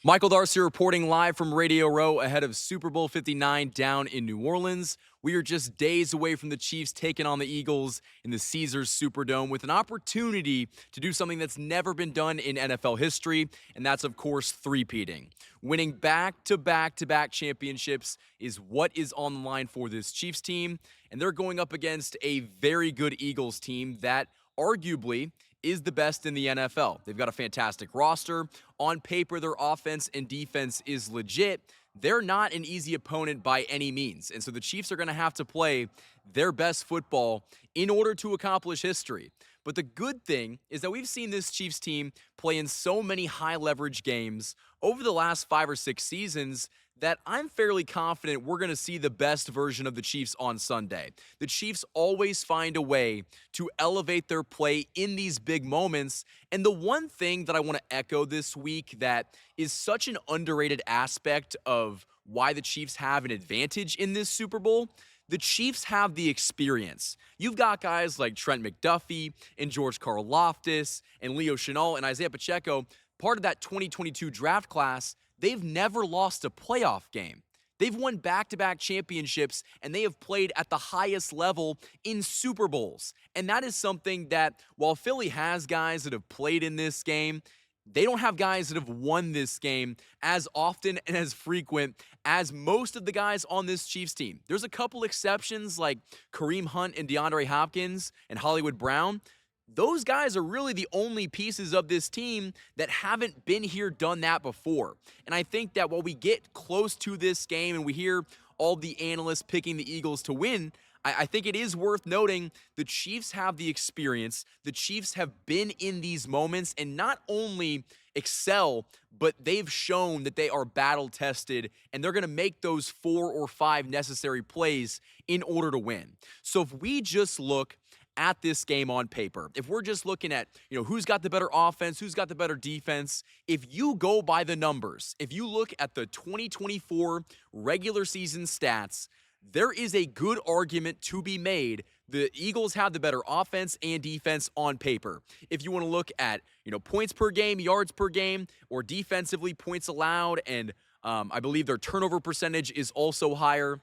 Michael Darcy reporting live from Radio Row ahead of Super Bowl 59 down in New Orleans. We are just days away from the Chiefs taking on the Eagles in the Caesars Superdome with an opportunity to do something that's never been done in NFL history, and that's, of course, three-peating. Winning back-to-back-to-back championships is what is on the line for this Chiefs team, and they're going up against a very good Eagles team that arguably is the best in the NFL. They've got a fantastic roster. On paper, their offense and defense is legit. They're not an easy opponent by any means. And so the Chiefs are going to have to play their best football in order to accomplish history. But the good thing is that we've seen this Chiefs team play in so many high-leverage games over the last 5 or 6 seasons that I'm fairly confident we're going to see the best version of the Chiefs on Sunday. The Chiefs always find a way to elevate their play in these big moments. And the one thing that I want to echo this week that is such an underrated aspect of why the Chiefs have an advantage in this Super Bowl, the Chiefs have the experience. You've got guys like Trent McDuffie and George Karlaftis and Leo Chenal and Isaiah Pacheco, part of that 2022 draft class. They've never lost a playoff game. They've won back-to-back championships, and they have played at the highest level in Super Bowls. And that is something that, while Philly has guys that have played in this game, they don't have guys that have won this game as often and as frequent as most of the guys on this Chiefs team. There's a couple exceptions like Kareem Hunt and DeAndre Hopkins and Hollywood Brown. Those guys are really the only pieces of this team that haven't been here, done that before. And I think that while we get close to this game and we hear all the analysts picking the Eagles to win, I think it is worth noting the Chiefs have the experience. The Chiefs have been in these moments and not only excel, but they've shown that they are battle-tested, and they're going to make those 4 or 5 necessary plays in order to win. So if we just look at this game on paper, if we're just looking at, who's got the better offense, who's got the better defense, if you go by the numbers, if you look at the 2024 regular season stats, there is a good argument to be made. The Eagles have the better offense and defense on paper. If you want to look at, points per game, yards per game, or defensively points allowed, and I believe their turnover percentage is also higher.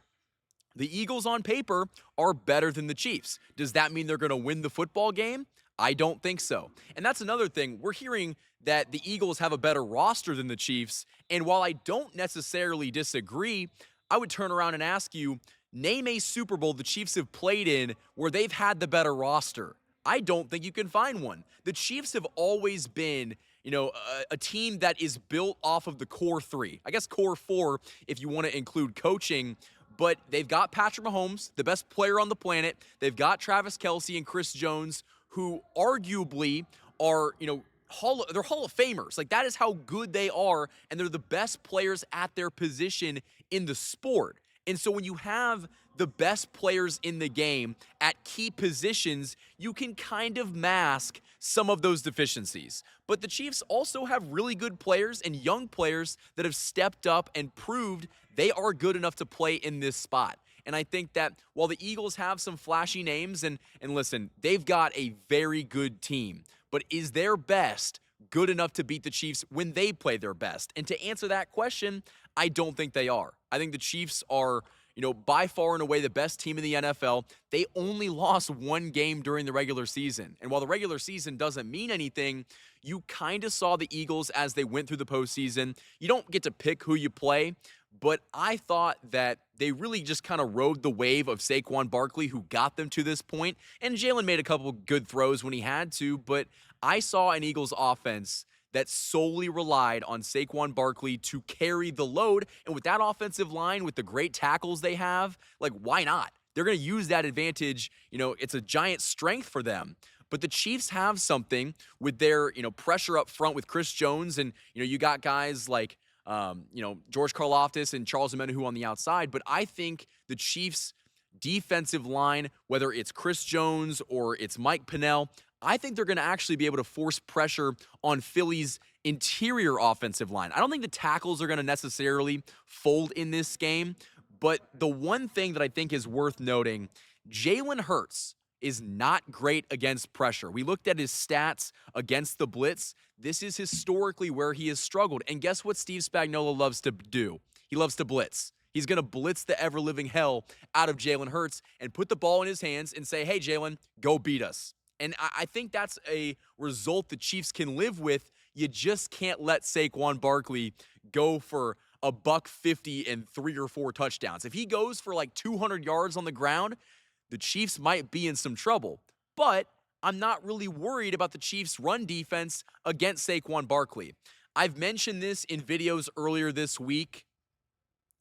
The Eagles on paper are better than the Chiefs. Does that mean they're going to win the football game? I don't think so. And that's another thing. We're hearing that the Eagles have a better roster than the Chiefs. And while I don't necessarily disagree, I would turn around and ask you, name a Super Bowl the Chiefs have played in where they've had the better roster. I don't think you can find one. The Chiefs have always been, a team that is built off of the core 3. I guess core 4 if you want to include coaching. But they've got Patrick Mahomes, the best player on the planet. They've got Travis Kelce and Chris Jones, who arguably are, they're Hall of Famers. Like, that is how good they are, and they're the best players at their position in the sport. And so when you have the best players in the game at key positions, you can kind of mask some of those deficiencies. But the Chiefs also have really good players and young players that have stepped up and proved they are good enough to play in this spot. And I think that while the Eagles have some flashy names, and listen, they've got a very good team, but is their best good enough to beat the Chiefs when they play their best? And to answer that question, I don't think they are. I think the Chiefs are, by far and away the best team in the NFL. They only lost 1 game during the regular season. And while the regular season doesn't mean anything, you kind of saw the Eagles as they went through the postseason. You don't get to pick who you play, but I thought that they really just kind of rode the wave of Saquon Barkley, who got them to this point. And Jalen made a couple good throws when he had to, but I saw an Eagles offense that solely relied on Saquon Barkley to carry the load. And with that offensive line, with the great tackles they have, why not? They're going to use that advantage. It's a giant strength for them. But the Chiefs have something with their, pressure up front with Chris Jones. And, you got guys like, George Karlaftis and Charles Omenihu on the outside. But I think the Chiefs' defensive line, whether it's Chris Jones or it's Mike Pennel, I think they're going to actually be able to force pressure on Philly's interior offensive line. I don't think the tackles are going to necessarily fold in this game, but the one thing that I think is worth noting, Jalen Hurts is not great against pressure. We looked at his stats against the blitz. This is historically where he has struggled. And guess what Steve Spagnuolo loves to do? He loves to blitz. He's going to blitz the ever-living hell out of Jalen Hurts and put the ball in his hands and say, hey, Jalen, go beat us. And I think that's a result the Chiefs can live with. You just can't let Saquon Barkley go for $150 and 3 or 4 touchdowns. If he goes for like 200 yards on the ground, the Chiefs might be in some trouble. But I'm not really worried about the Chiefs' run defense against Saquon Barkley. I've mentioned this in videos earlier this week.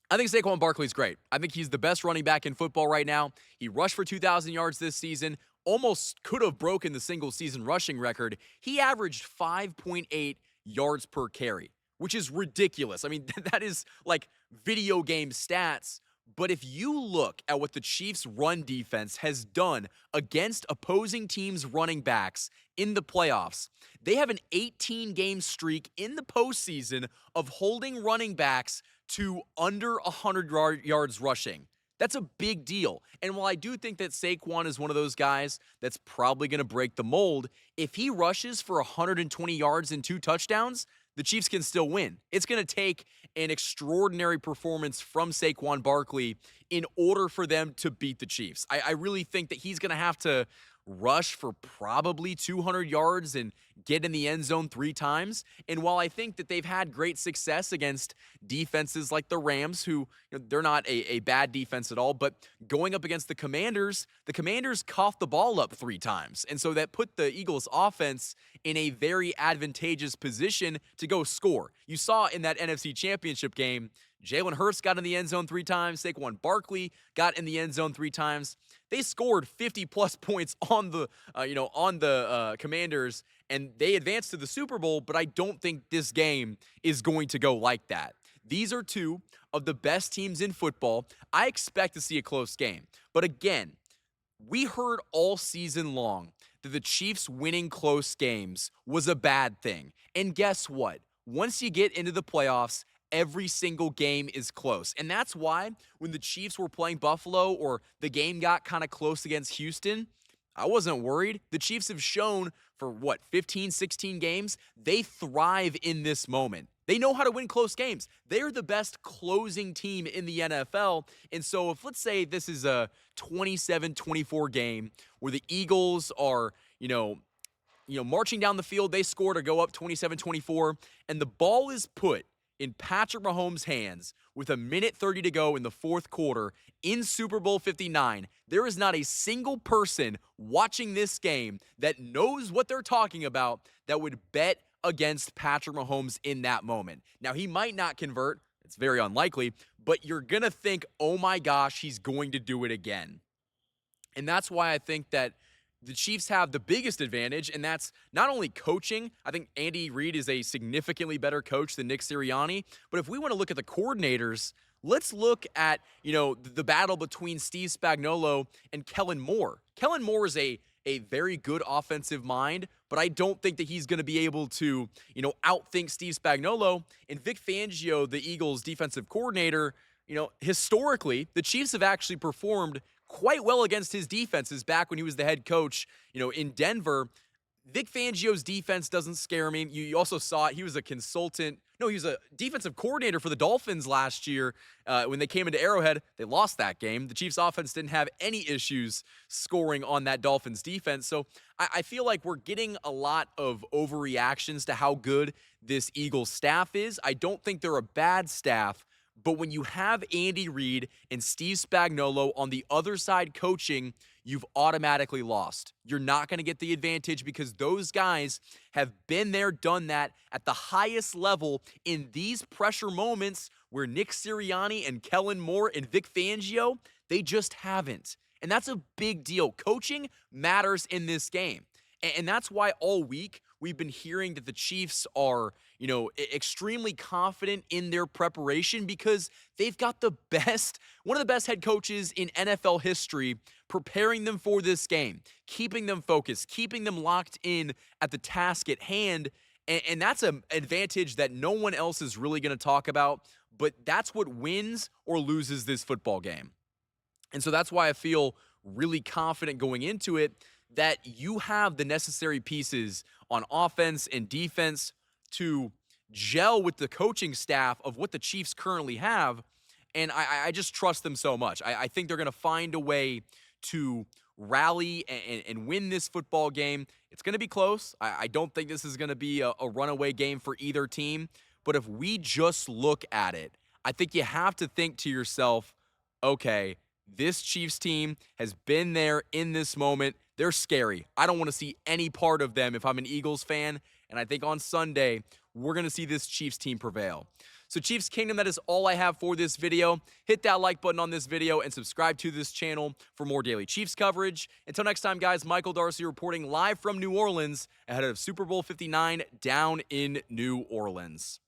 I think Saquon Barkley's great. I think he's the best running back in football right now. He rushed for 2,000 yards this season, almost could have broken the single-season rushing record. He averaged 5.8 yards per carry, which is ridiculous. I mean, that is like video game stats. But if you look at what the Chiefs' run defense has done against opposing teams' running backs in the playoffs, they have an 18-game streak in the postseason of holding running backs to under 100 yards rushing. That's a big deal. And while I do think that Saquon is one of those guys that's probably going to break the mold, if he rushes for 120 yards and 2 touchdowns, the Chiefs can still win. It's going to take an extraordinary performance from Saquon Barkley in order for them to beat the Chiefs. I really think that he's going to have to rush for probably 200 yards and get in the end zone 3 times. And while I think that they've had great success against defenses like the Rams, who they're not a bad defense at all, but going up against the Commanders coughed the ball up 3 times. And so that put the Eagles offense in a very advantageous position to go score. You saw in that NFC Championship game, Jalen Hurts got in the end zone 3 times. Saquon Barkley got in the end zone 3 times. They scored 50-plus points on the Commanders, and they advanced to the Super Bowl, but I don't think this game is going to go like that. These are 2 of the best teams in football. I expect to see a close game. But again, we heard all season long that the Chiefs winning close games was a bad thing. And guess what? Once you get into the playoffs, every single game is close. And that's why when the Chiefs were playing Buffalo or the game got kind of close against Houston, I wasn't worried. The Chiefs have shown for 15, 16 games, they thrive in this moment. They know how to win close games. They're the best closing team in the NFL. And so if, let's say, this is a 27-24 game where the Eagles are, marching down the field, they score to go up 27-24, and the ball is put in Patrick Mahomes' hands with 1:30 to go in the 4th quarter in Super Bowl 59, there is not a single person watching this game that knows what they're talking about that would bet against Patrick Mahomes in that moment. Now, he might not convert. It's very unlikely, but you're going to think, oh my gosh, he's going to do it again. And that's why I think that the Chiefs have the biggest advantage, and that's not only coaching. I think Andy Reid is a significantly better coach than Nick Sirianni. But if we want to look at the coordinators, let's look at, the battle between Steve Spagnuolo and Kellen Moore. Kellen Moore is a very good offensive mind, but I don't think that he's going to be able to, outthink Steve Spagnuolo. And Vic Fangio, the Eagles' defensive coordinator, historically, the Chiefs have actually performed quite well against his defenses back when he was the head coach, in Denver. Vic Fangio's defense doesn't scare me. You also saw it. He was a consultant. No, he was a defensive coordinator for the Dolphins last year. When they came into Arrowhead, they lost that game. The Chiefs offense didn't have any issues scoring on that Dolphins defense. So I feel like we're getting a lot of overreactions to how good this Eagles staff is. I don't think they're a bad staff. But when you have Andy Reid and Steve Spagnuolo on the other side coaching, you've automatically lost. You're not going to get the advantage because those guys have been there, done that at the highest level in these pressure moments where Nick Sirianni and Kellen Moore and Vic Fangio, they just haven't. And that's a big deal. Coaching matters in this game. And that's why all week we've been hearing that the Chiefs are, extremely confident in their preparation because they've got one of the best head coaches in NFL history preparing them for this game, keeping them focused, keeping them locked in at the task at hand. And that's an advantage that no one else is really going to talk about, but that's what wins or loses this football game. And so that's why I feel really confident going into it that you have the necessary pieces on offense and defense to gel with the coaching staff of what the Chiefs currently have. And I just trust them so much. I think they're going to find a way to rally and win this football game. It's going to be close. I don't think this is going to be a runaway game for either team. But if we just look at it, I think you have to think to yourself, okay, this Chiefs team has been there in this moment. They're scary. I don't want to see any part of them if I'm an Eagles fan. And I think on Sunday, we're going to see this Chiefs team prevail. So Chiefs Kingdom, that is all I have for this video. Hit that like button on this video and subscribe to this channel for more daily Chiefs coverage. Until next time, guys, Michael Darcy reporting live from New Orleans ahead of Super Bowl 59 down in New Orleans.